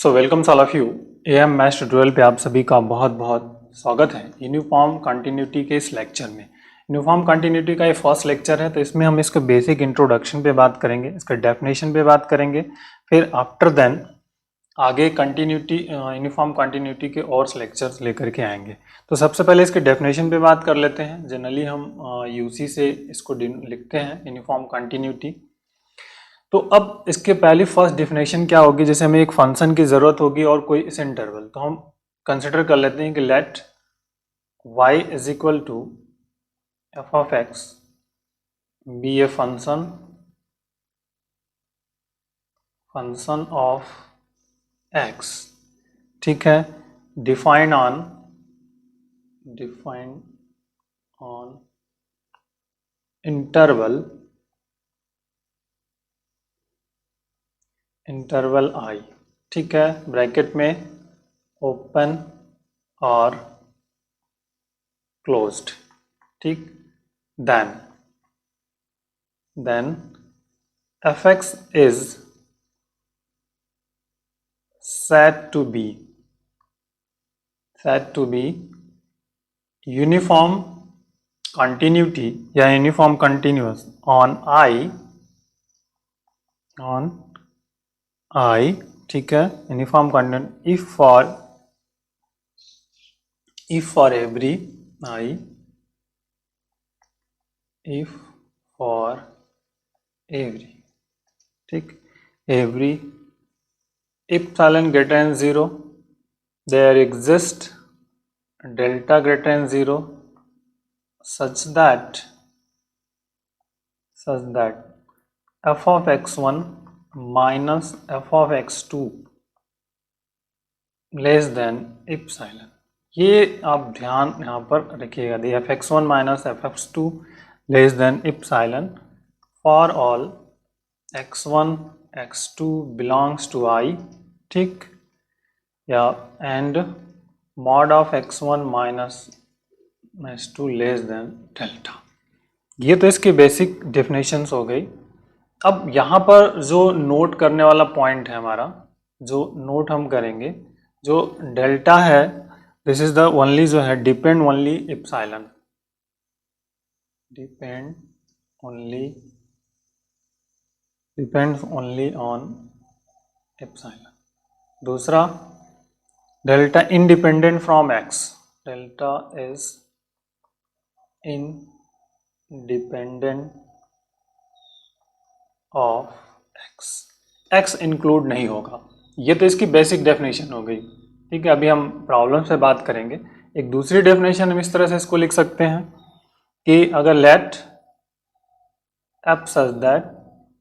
So welcome all of you. Am maths tutorial पे आप सभी का बहुत बहुत स्वागत है। यूनिफॉर्म कंटिन्यूटी के इस लेक्चर में यूनिफॉर्म कंटिन्यूटी का ये फर्स्ट लेक्चर है, तो इसमें हम इसके बेसिक इंट्रोडक्शन पे बात करेंगे, इसका डेफिनेशन पे बात करेंगे, फिर आफ्टर देन आगे कंटिन्यूटी यूनिफॉर्म कंटिन्यूटी के और लेक्चर्स लेकर के आएंगे। तो सबसे पहले इसके डेफिनेशन पे बात कर लेते हैं। जनरली हम यूसी से इसको लिखते हैं यूनिफॉर्म कंटिन्यूटी। तो अब इसके पहली फर्स्ट डिफिनेशन क्या होगी, जैसे हमें एक फंक्शन की जरूरत होगी और कोई इस इंटरवल, तो हम कंसिडर कर लेते हैं कि let y is equal to F of X be a function of x, ठीक है, डिफाइन ऑन इंटरवल i, ठीक है, ब्रैकेट में ओपन और क्लोज्ड, ठीक। Then fx is said to be uniform continuity या यूनिफॉर्म कंटिन्यूअस ऑन i, ठीक है, uniform continuous if for every i, if for every, ठीक, every epsilon greater than 0 there exists delta greater than 0 such that f of x1 minus f of x2 less than epsilon। ये आप ध्यान यहाँ पर रखिएगा, the f x one minus f x two less than epsilon for all x1 x2 belongs to i, ठीक, या and mod of x1 minus x2 less than delta. ये तो इसकी बेसिक डेफिनेशंस हो गई। अब यहाँ पर जो नोट करने वाला पॉइंट है हमारा, जो नोट हम करेंगे, जो डेल्टा है, दिस इज द ओनली जो है depend only epsilon, depends only on epsilon. दूसरा, delta independent from x, delta is independent of x include नहीं होगा। ये तो इसकी बेसिक डेफिनेशन हो गई, ठीक है। अभी हम प्रॉब्लम से बात करेंगे। एक दूसरी डेफिनेशन हम इस तरह से इसको लिख सकते हैं कि अगर let F such that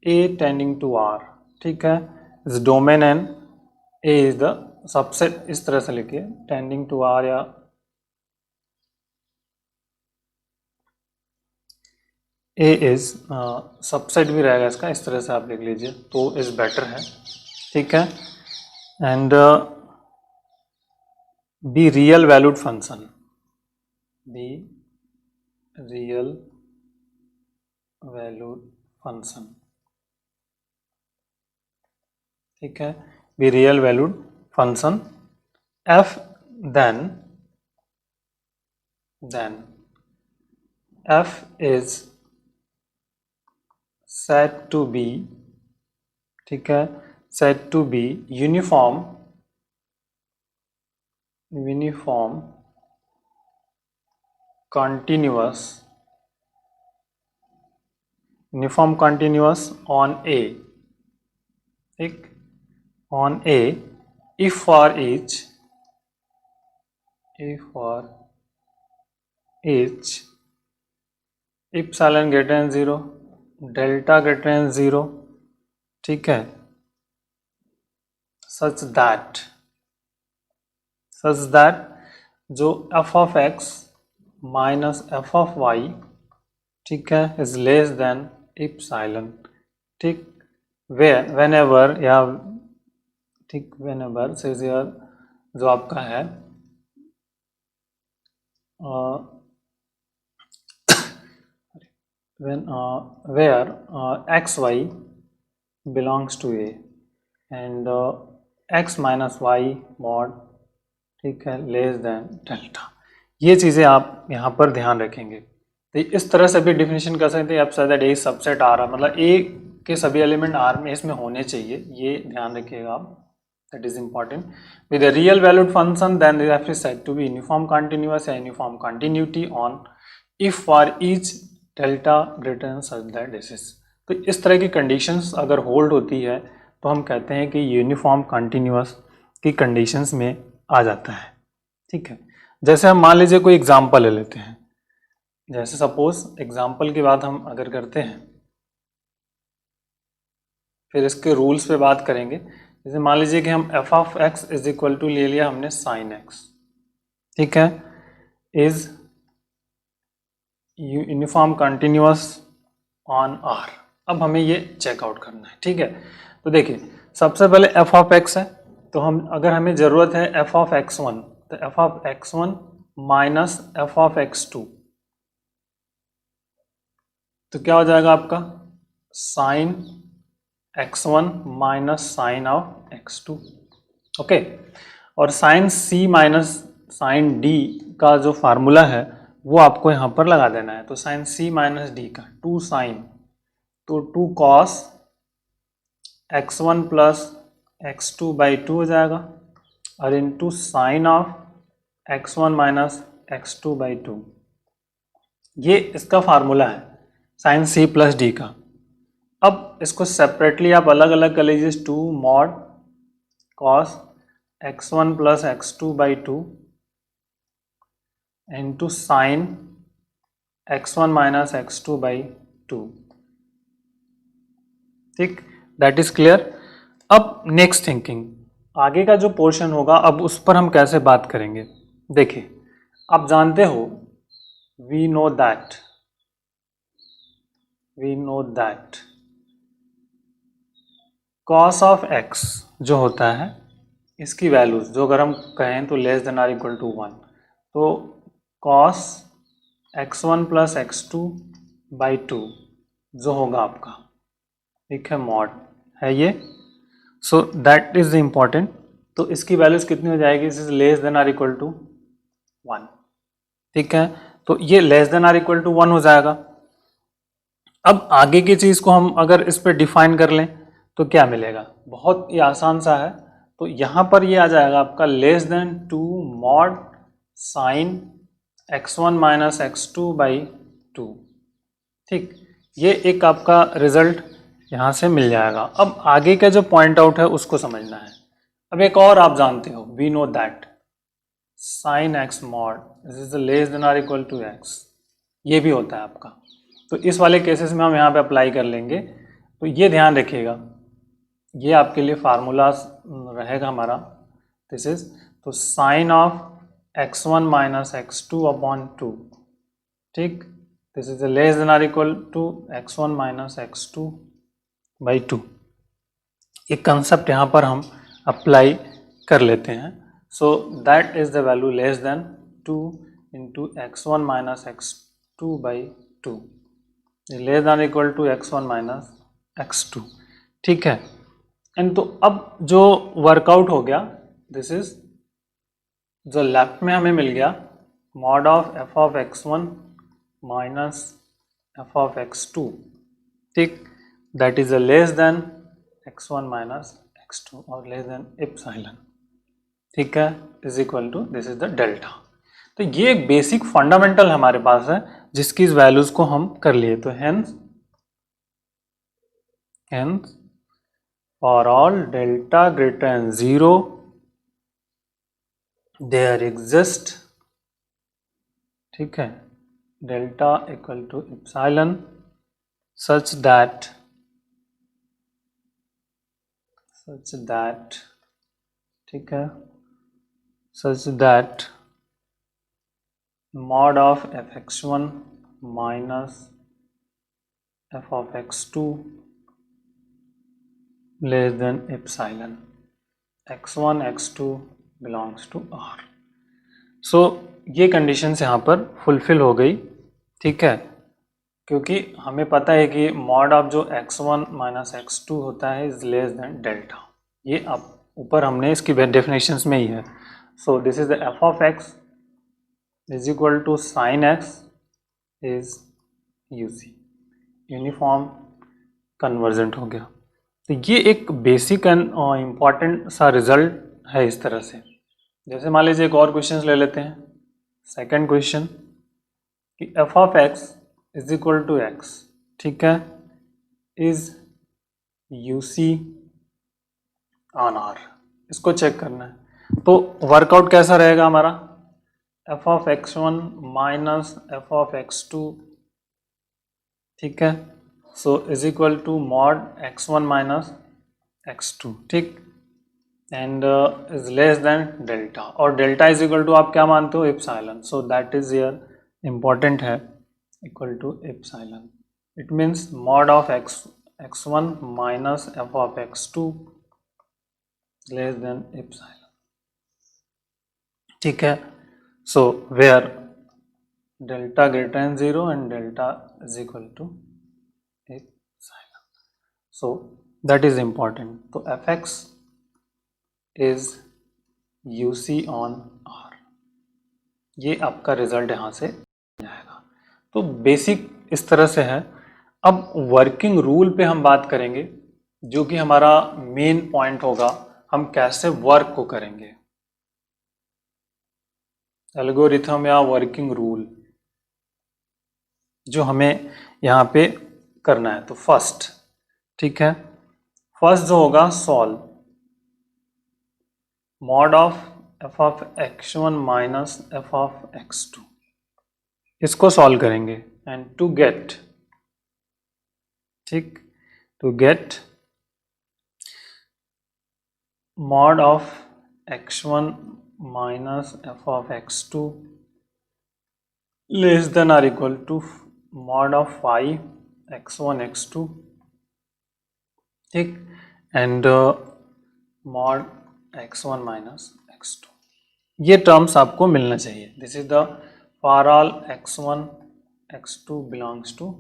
A tending to R, ठीक है, is domain and A is the subset, इस तरह से लिखिए टेंडिंग टू आर, या ए इज सबसेट भी रहेगा इसका, इस तरह से आप लिख लीजिए तो इज बेटर है, ठीक है। And be real valued function, ठीक है, be real valued function f, then f is said to be, ठीक है, said to be uniform continuous on A, ठीक, on A if for each epsilon greater than 0 delta greater than 0, ठीक है, such that जो f of x minus f of y, ठीक है, is less than epsilon, ठीक, whenever, या ठीक, when ever से जो आपका है where xy belongs to a and x minus Y mod, ठीक है, लेस देन डेल्टा। ये चीज़ें आप यहाँ पर ध्यान रखेंगे। तो इस तरह से भी डिफिनेशन कर सकते हैं, आप दैट ए सबसेट आ रहा, मतलब ए के सभी एलिमेंट आर में इसमें होने चाहिए, ये ध्यान रखिएगा आप, that is important. With a real valued function then the f is said to be uniform continuous या uniform continuity on if for each delta greater than such that this is। तो इस तरह की कंडीशंस अगर hold होती है तो हम कहते हैं कि यूनिफॉर्म कंटिन्यूअस की कंडीशंस में आ जाता है, ठीक है। जैसे हम मान लीजिए कोई एग्जांपल ले लेते हैं, जैसे सपोज एग्जांपल की बात हम अगर करते हैं, फिर इसके रूल्स पे बात करेंगे। जैसे मान लीजिए कि हम F of x is equal to ले लिया हमने साइन एक्स, ठीक है, is uniform continuous on R. अब हमें ये चेकआउट करना है, ठीक है। तो देखिए सबसे पहले एफ ऑफ एक्स है, तो हम अगर हमें ज़रूरत है एफ ऑफ एक्स वन, तो F of x one minus F of x two, तो क्या हो जाएगा आपका sine X one minus sine of x two, okay. और sine C minus sine D का जो फार्मूला है वो आपको यहाँ पर लगा देना है। तो साइन सी माइनस डी का टू साइन, तो two cos x one plus x two by two हो जाएगा, और into sine of x one minus x two by two, ये इसका फार्मूला है साइन सी प्लस डी का। अब इसको सेपरेटली आप अलग अलग कर लीजिए, two mod cos x one plus x two by two into sine X one minus x two by two, ठीक, दैट इज क्लियर। अब नेक्स्ट थिंकिंग, आगे का जो पोर्शन होगा अब उस पर हम कैसे बात करेंगे। देखिए आप जानते हो we know that cos of X जो होता है, इसकी वैल्यूज जो अगर हम कहें तो less than or equal to one, तो cos x one plus x two by two जो होगा आपका, ठीक है, मॉड है ये। So that is important. तो इसकी वैल्यूज कितनी हो जाएगी, this is less than or equal to one, ठीक है। तो ये less than or equal to one हो जाएगा। अब आगे की चीज़ को हम अगर इस पर डिफाइन कर लें तो क्या मिलेगा, बहुत ही आसान सा है। तो यहाँ पर ये आ जाएगा आपका less than two mod sine X one minus x two by two, ठीक, ये एक आपका रिजल्ट यहाँ से मिल जाएगा। अब आगे का जो पॉइंट आउट है उसको समझना है। अब एक और आप जानते हो, we know that sine X mod this is less than or equal to X, ये भी होता है आपका। तो इस वाले केसेस में हम यहाँ पे अप्लाई कर लेंगे। तो ये ध्यान रखिएगा, ये आपके लिए फार्मूला रहेगा हमारा, दिस इज, तो sine of x one minus x two upon two, ठीक, this is less than or equal to x one minus x two by two. एक कंसेप्ट यहाँ पर हम अप्लाई कर लेते हैं। So that is the value less than two into x one minus x two by two, less than equal to x one minus x two, ठीक है। And तो अब जो वर्कआउट हो गया, दिस इज जो लेफ्ट में हमें मिल गया mod of f of x one minus F of x two, ठीक, that is a less than x one minus x two और लेस देन एप्सिलॉन, ठीक है, is equal to this is the delta. तो ये एक basic fundamental हमारे पास है जिसकी इस वैल्यूज को हम कर लिए। तो hence for all delta greater than zero there exist, ठीक है, delta equal to epsilon such that ठीक है, such that mod of fx1 minus f of x2 less than epsilon x1 x2 belongs to R। सो ये conditions यहाँ पर fulfil हो गई, ठीक है, क्योंकि हमें पता है कि मॉड ऑफ जो x1 माइनस x2 होता है इज लेस देन डेल्टा, ये आप ऊपर हमने इसकी डेफिनेशंस में ही है. So this is the F of x is equal to sine X is U C. Uniform convergent हो गया. तो ये एक बेसिक एंड इम्पॉर्टेंट सा रिजल्ट है इस तरह से. जैसे मान लीजिए एक और क्वेश्चन ले लेते हैं. सेकंड क्वेश्चन कि f of x is equal to x, ठीक है, is U C on R. इसको चेक करना है. तो वर्कआउट कैसा रहेगा हमारा? F of x one minus F of x two, ठीक है. So is equal to mod x one minus x two, ठीक, and is less than delta. और डेल्टा इज इक्वल टू आप क्या मानते हो? Epsilon. So that is here important है, equal to epsilon. It means mod of x one minus F of x two less than epsilon, ठीक है. So where delta greater than zero and delta is equal to epsilon. So that is important. तो f x is U C on R. ये आपका result यहाँ से जाएगा. तो basic इस तरह से है. अब वर्किंग रूल पे हम बात करेंगे, जो कि हमारा मेन पॉइंट होगा. हम कैसे वर्क को करेंगे, एल्गोरिथम या वर्किंग रूल जो हमें यहाँ पे करना है. तो फर्स्ट, ठीक है, फर्स्ट जो होगा solve mod of f of x one minus F of x two. इसको सॉल्व करेंगे एंड टू गेट, ठीक, to get mod of x one minus F of x two less than or equal to mod of five x one x two, ठीक, and mod x one minus x two. ये terms आपको मिलना चाहिए. This is the for all x one x two belongs to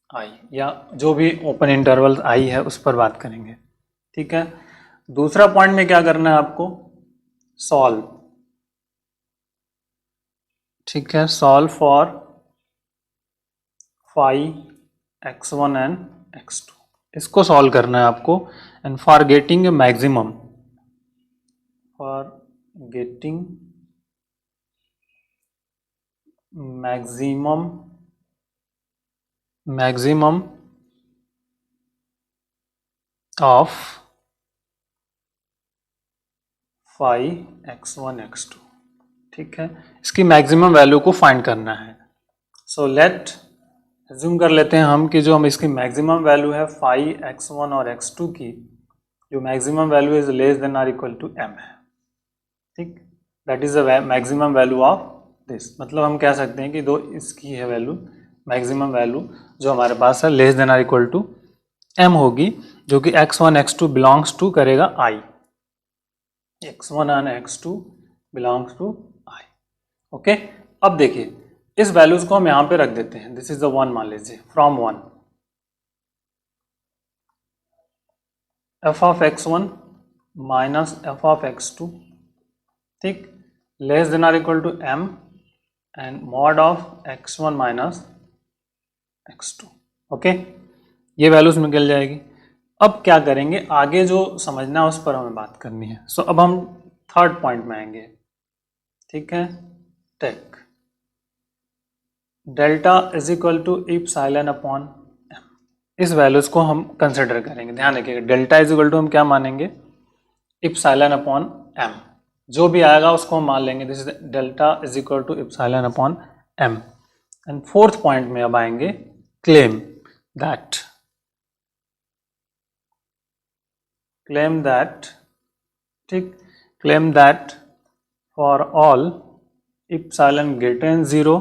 आई, या जो भी open interval आई है उस पर बात करेंगे, ठीक है. दूसरा पॉइंट में क्या करना है आपको? सॉल्व, ठीक है, solve for five x one and x two. इसको सॉल्व करना है आपको. And for getting maximum, for getting maximum of five x one x two, ठीक है. इसकी मैक्सिमम वैल्यू को फाइंड करना है. सो लेट एज्यूम कर लेते हैं हम कि जो हम इसकी मैक्सिमम वैल्यू है फाइव एक्स वन और एक्स टू की, जो maximum value is less than or equal to M है, ठीक. That is the maximum value of this. मतलब हम कह सकते हैं कि दो इसकी है वैल्यू, मैक्सिमम वैल्यू जो हमारे पास है less than or equal to M होगी, जो कि x one x two belongs to करेगा I. X one and x two belongs to I. Okay. अब देखिए इस वैल्यूज को हम यहां पे रख देते हैं. दिस इज द वन मान लीजिए. From one f of x one minus F of x two, ठीक, less than or equal to M and mod of x one minus x two. Okay, ये वैल्यूज निकल जाएगी. अब क्या करेंगे आगे, जो समझना है उस पर हमें बात करनी है. सो अब हम थर्ड पॉइंट में आएंगे, ठीक है. Take delta is equal to epsilon upon M. इस वैल्यूज को हम कंसिडर करेंगे. ध्यान रखिएगा, डेल्टा इज इक्वल टू हम क्या मानेंगे? Epsilon upon M. जो भी आएगा उसको हम मान लेंगे. This is delta is equal to epsilon upon M. And fourth point में अब आएंगे claim that ठीक, claim that for all epsilon greater than 0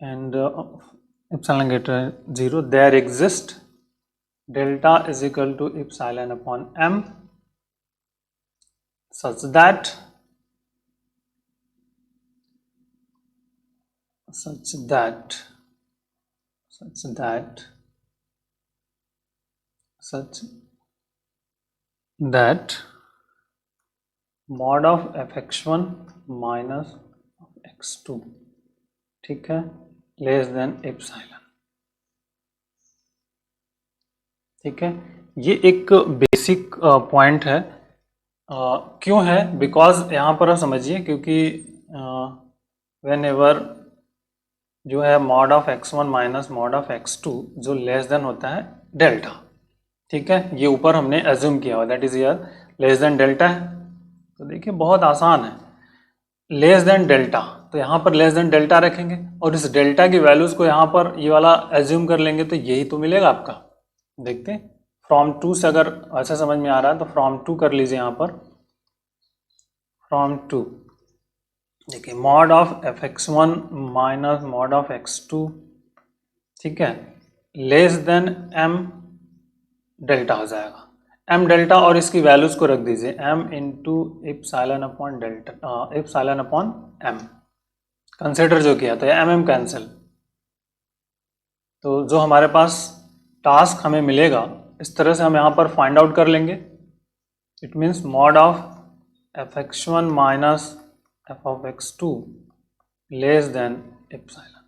and epsilon greater than 0 there exist delta is equal to epsilon upon m such that mod of fx1 minus x2, ठीक है, less than epsilon. ठीक है, ये एक basic point है। क्यों है? Because यहाँ पर आप समझिए, क्योंकि व्हेन एवर जो है mod of x1 minus mod of x2 जो लेस देन होता है डेल्टा, ठीक है, ये ऊपर हमने एज्यूम किया हुआ, that is year less than delta है। तो देखिए बहुत आसान है, लेस देन डेल्टा, तो यहाँ पर लेस देन डेल्टा रखेंगे और इस डेल्टा की वैल्यूज को यहाँ पर ये वाला एज्यूम कर लेंगे, तो यही तो मिलेगा आपका। देखते हैं फ्रॉम टू से अगर ऐसा समझ में आ रहा है तो फ्रॉम टू कर लीजिए यहाँ पर, फ्रॉम टू। देखिए mod of fx1 minus mod of x2, ठीक है, लेस देन m डेल्टा हो जाएगा, m डेल्टा, और इसकी वैल्यूज को रख दीजिए m into epsilon upon delta, epsilon upon m। Consider जो किया तो m कैंसिल, तो जो हमारे पास टास्क हमें मिलेगा इस तरह से हम यहाँ पर फाइंड आउट कर लेंगे। It means mod of fx1 minus f of x2 less than epsilon.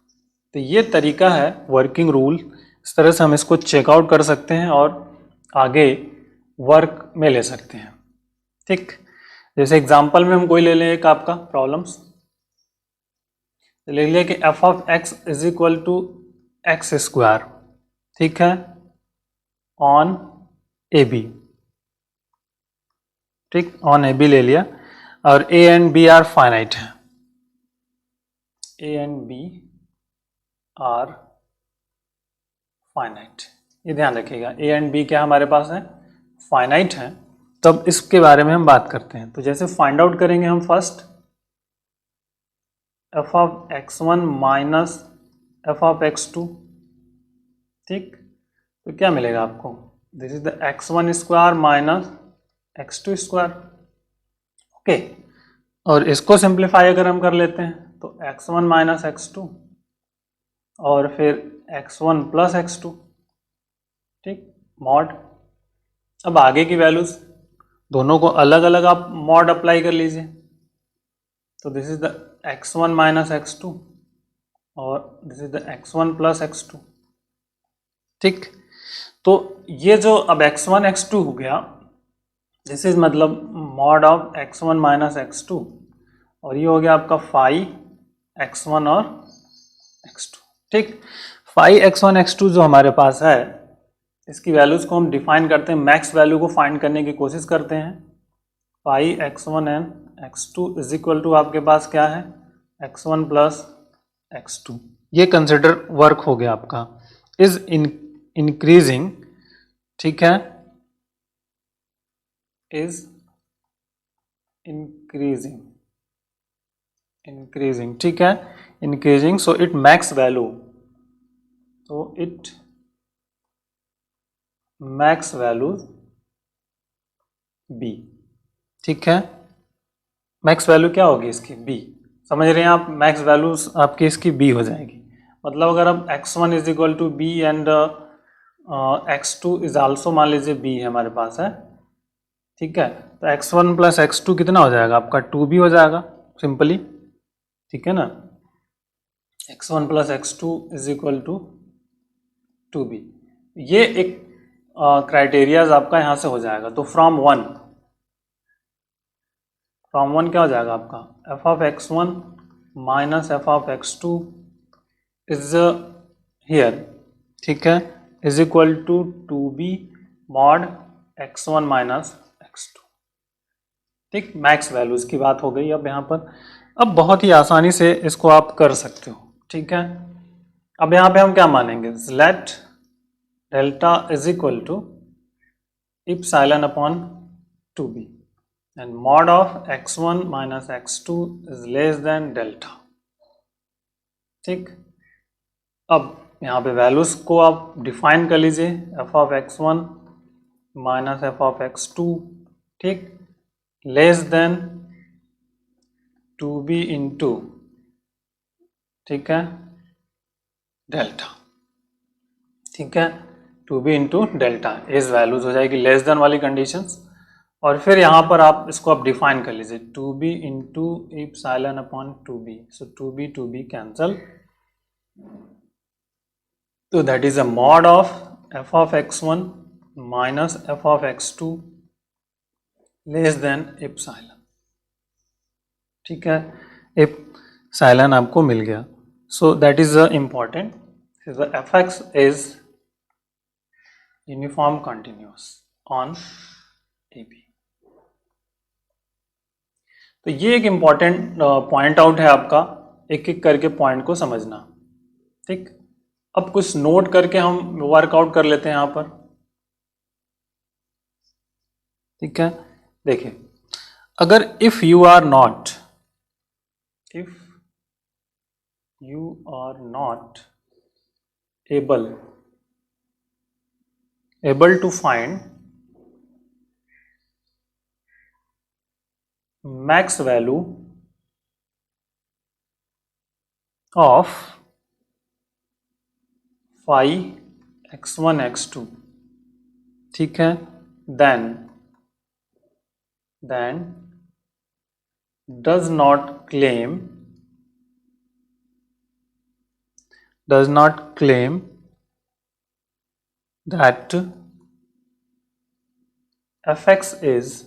तो ये तरीका है, वर्किंग रूल, इस तरह से हम इसको चेकआउट कर सकते हैं और आगे वर्क में ले सकते हैं। ठीक, जैसे एग्जांपल में हम कोई ले लें एक आपका प्रॉब्लम्स, ले लिया कि f of x is equal to X square, ठीक है, ऑन ए बी, ठीक, ऑन ए बी ले लिया, और a and b are finite है, a and b are finite, ये ध्यान रखिएगा, a एंड b क्या हमारे पास है, फाइनाइट है। तब इसके बारे में हम बात करते हैं। तो जैसे फाइंड आउट करेंगे हम first f of x1 minus f of x2, ठीक, तो क्या मिलेगा आपको, this is the x1 square minus x2 square, okay, और इसको सिंप्लीफाई अगर हम कर लेते हैं तो x1 माइनस x2 और फिर x1 प्लस x2, ठीक, मॉड। अब आगे की वैल्यूज दोनों को अलग अलग आप मॉड अप्लाई कर लीजिए, तो this is the x1 minus x2 और this is the x1 plus x2, ठीक। तो ये जो अब x1 x2 हो गया, दिस इज मतलब mod of x1 minus x2, और ये हो गया आपका फाई x1 और x2, ठीक। फाई x1 x2 जो हमारे पास है, इसकी वैल्यूज को हम डिफाइन करते हैं, मैक्स वैल्यू को फाइंड करने की कोशिश करते हैं। Phi x1 and x2 is equal to आपके पास क्या है, x1 प्लस x2। ये कंसिडर वर्क हो गया आपका, इज इंक्रीजिंग, ठीक है, इज इंक्रीजिंग, ठीक है, increasing, so it max value, तो इट मैक्स वैल्यू बी, ठीक है, मैक्स वैल्यू क्या होगी इसकी, बी, समझ रहे हैं आप, मैक्स वैल्यू आपकी इसकी बी हो जाएगी। मतलब अगर अब x1 is equal to B and x2 is also, मान लीजिए बी है हमारे पास है, ठीक है, तो x1 प्लस x2 कितना हो जाएगा आपका, 2b हो जाएगा सिंपली, ठीक है ना, x1 plus x2 is equal to 2b। ये एक क्राइटेरियाज आपका यहाँ से हो जाएगा। तो फ्रॉम वन क्या हो जाएगा आपका, f of x1 minus f of x2 is here, ठीक है, is equal to 2b mod x1 minus x2, ठीक, मैक्स वैल्यूज की बात हो गई अब यहाँ पर। अब बहुत ही आसानी से इसको आप कर सकते हो, ठीक है। अब यहाँ पे हम क्या मानेंगे, let delta is equal to epsilon upon 2b and mod of x1 minus x2 is less than delta, ठीक। अब यहाँ पे वैल्यूज को आप डिफाइन कर लीजिए, f of x1 minus f of x2, ठीक, लेस देन 2b इंटू, ठीक है, डेल्टा, ठीक है, 2b इंटू डेल्टा, इस वैल्यूज हो जाएगी लेस देन वाली कंडीशंस, और फिर यहाँ पर आप इसको आप डिफाइन कर लीजिए 2b into epsilon upon 2b, सो 2b कैंसल, तो that is a mod of f of x1 minus f of x2 less than epsilon. ठीक है, एप्सिलॉन आपको मिल गया, सो that is the important, fx is uniform continuous on AB। तो ये एक important point out है आपका, एक एक करके पॉइंट को समझना। ठीक, अब कुछ नोट करके हम वर्कआउट कर लेते हैं यहां पर। ठीक है, देखिए, अगर if you are not able to find max value of phi x1 x2, ठीक है, then does not claim that fx is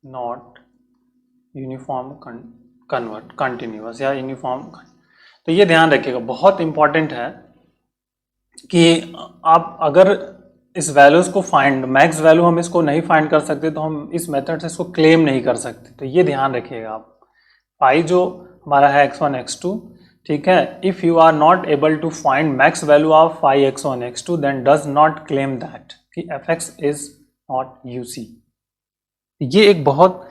not uniform continuous या यूनिफॉर्म। तो ये ध्यान रखिएगा, बहुत इंपॉर्टेंट है कि आप अगर इस वैल्यूज को फाइंड, मैक्स वैल्यू हम इसको नहीं फाइंड कर सकते तो हम इस मेथड से इसको क्लेम नहीं कर सकते। तो ये ध्यान रखिएगा आप, पाई जो हमारा है x1 x2, ठीक है, if you are not able to find max value of pi x1 x2 then does not claim that कि fx इज नॉट यूसी। ये एक बहुत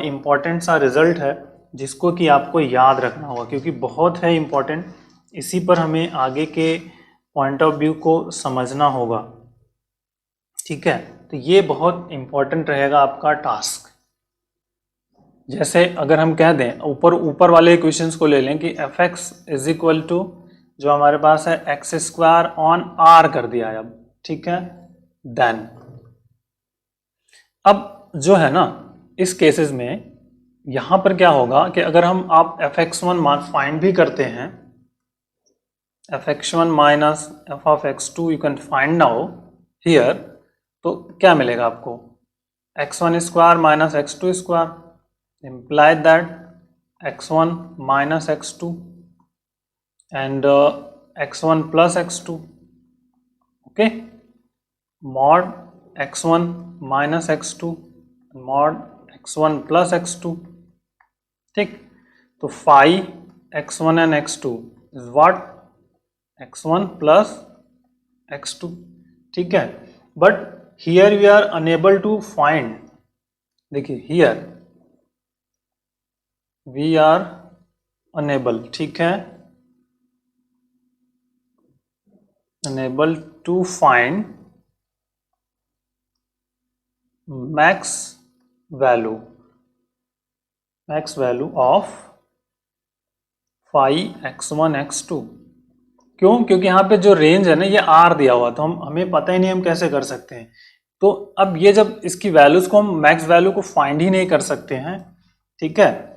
इम्पॉर्टेंट सा रिजल्ट है जिसको कि आपको याद रखना होगा, क्योंकि बहुत है इम्पॉर्टेंट, इसी पर हमें आगे के पॉइंट ऑफ व्यू को समझना होगा। ठीक है, तो ये बहुत इम्पॉर्टेंट रहेगा आपका टास्क। जैसे अगर हम कह दें, ऊपर वाले इक्वेशंस को ले लें कि fx इज इक्वल टू जो हमारे पास है एक्स स्क्वायर ऑन आर कर दिया है अब, ठीक है, देन अब जो है ना इस केसेस में यहां पर क्या होगा कि अगर आप fx1 मान फाइंड भी करते हैं, fx1 minus f of x2 you can find now here, तो क्या मिलेगा आपको, x1 square minus x2 square imply that x1 minus x2 and x1 plus x2, okay, mod x1 minus x2 mod x1 plus x2, ठीक, तो phi x1 and x2 is what, x1 plus x2, ठीक है, but here we are unable to find, देखिए here we are unable, ठीक है, unable to find max value of phi x1 x2। क्यों? क्योंकि यहाँ पे जो रेंज है ना ये R दिया हुआ, तो हमें पता ही नहीं हम कैसे कर सकते हैं। तो अब ये जब इसकी वैल्यूज को हम मैक्स वैल्यू को फाइंड ही नहीं कर सकते हैं, ठीक है,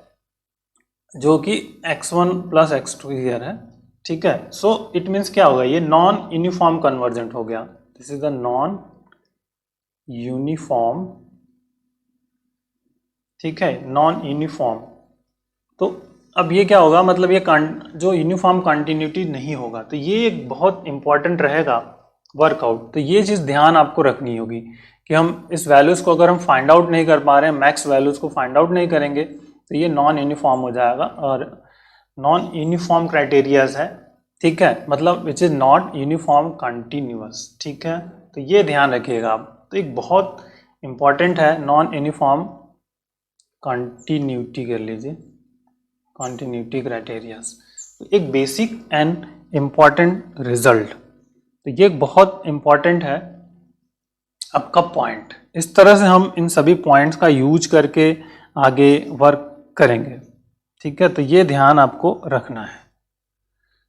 जो कि x1 प्लस x2 हियर है, ठीक है, सो इट मीन्स क्या होगा, ये नॉन यूनिफॉर्म कन्वर्जेंट हो गया, this is the non uniform, ठीक है, नॉन यूनिफॉर्म। तो अब ये क्या होगा, मतलब ये जो यूनिफॉर्म कंटिन्यूटी नहीं होगा, तो ये एक बहुत इंपॉर्टेंट रहेगा वर्कआउट। तो ये चीज़ ध्यान आपको रखनी होगी कि हम इस वैल्यूज को अगर हम फाइंड आउट नहीं कर पा रहे हैं, मैक्स वैल्यूज को फाइंड आउट नहीं करेंगे, तो ये नॉन यूनिफॉर्म हो जाएगा और नॉन यूनिफॉर्म क्राइटेरियाज है, ठीक है, मतलब which is not uniform continuous, ठीक है, तो ये ध्यान रखिएगा आप। तो एक बहुत इंपॉर्टेंट है नॉन यूनिफॉर्म कंटिन्यूटी, कर लीजिए कंटिन्यूटी क्राइटेरियाज, तो एक बेसिक एंड इम्पॉर्टेंट रिजल्ट। तो ये बहुत इंपॉर्टेंट है आपका पॉइंट। इस तरह से हम इन सभी पॉइंट्स का यूज करके आगे वर्क करेंगे, ठीक है, तो ये ध्यान आपको रखना है।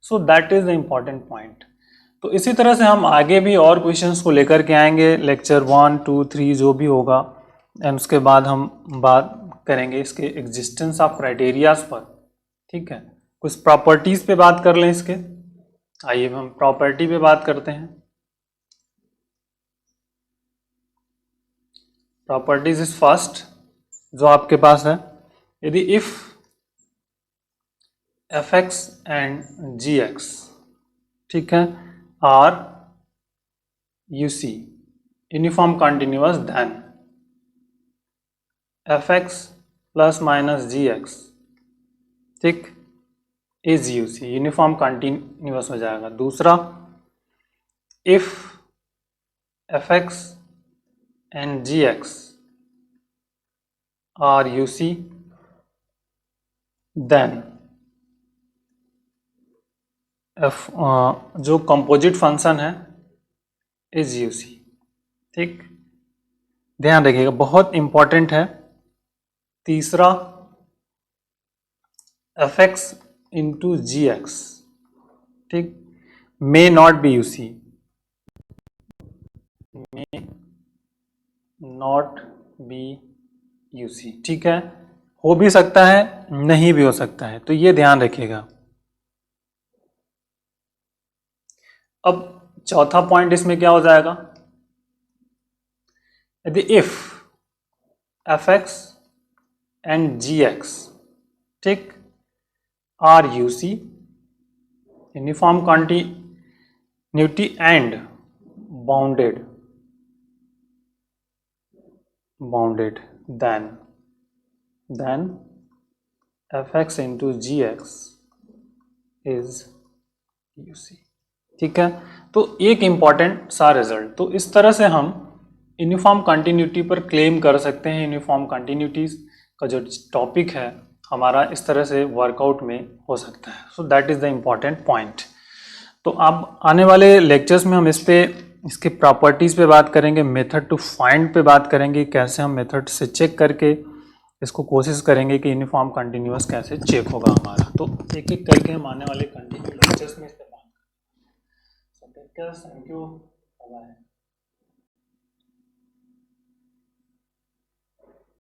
सो that is the important point. तो इसी तरह से हम आगे भी और क्वेश्चंस को लेकर के आएंगे, लेक्चर 1, 2, 3 जो भी होगा, एंड उसके बाद हम बात करेंगे इसके एग्जिस्टेंस ऑफ क्राइटेरियाज पर। ठीक है, कुछ प्रॉपर्टीज पे बात कर लें इसके। आइए हम प्रॉपर्टी पे बात करते हैं। प्रॉपर्टीज इज फर्स्ट जो आपके पास है, यदि if f x and g x, ठीक है, are U C uniform continuous, then f x plus minus g x, ठीक, is U C, uniform continuous हो जाएगा। दूसरा, if f x and g x are U C, then f जो composite function है is U C. ठीक, ध्यान रखिएगा, बहुत इंपॉर्टेंट है। तीसरा, f x into g x, ठीक, may not be U C, may not be U C, ठीक है, हो भी सकता है नहीं भी हो सकता है, तो ये ध्यान रखिएगा। अब चौथा पॉइंट इसमें क्या हो जाएगा, यदि if f x and g x, ठीक, are U C, uniform continuity and bounded, then f x into g x is U C. ठीक है, तो एक इंपॉर्टेंट सा रिजल्ट, तो इस तरह से हम यूनिफॉर्म कंटिन्यूटी पर क्लेम कर सकते हैं। यूनिफॉर्म कंटिन्यूटीज का जो टॉपिक है हमारा इस तरह से वर्कआउट में हो सकता है। सो that is the important point. तो अब आने वाले लेक्चर्स में हम इसके प्रॉपर्टीज पे बात करेंगे, मेथड टू फाइंड पे बात करेंगे, कैसे हम मेथड से चेक करके इसको कोशिश करेंगे कि यूनिफॉर्म कंटिन्यूअस कैसे चेक होगा हमारा। तो एक एक करके हम आने वाले कंटिन्यू लेक्चर्स में इस पे बात करेंगे। Thank you.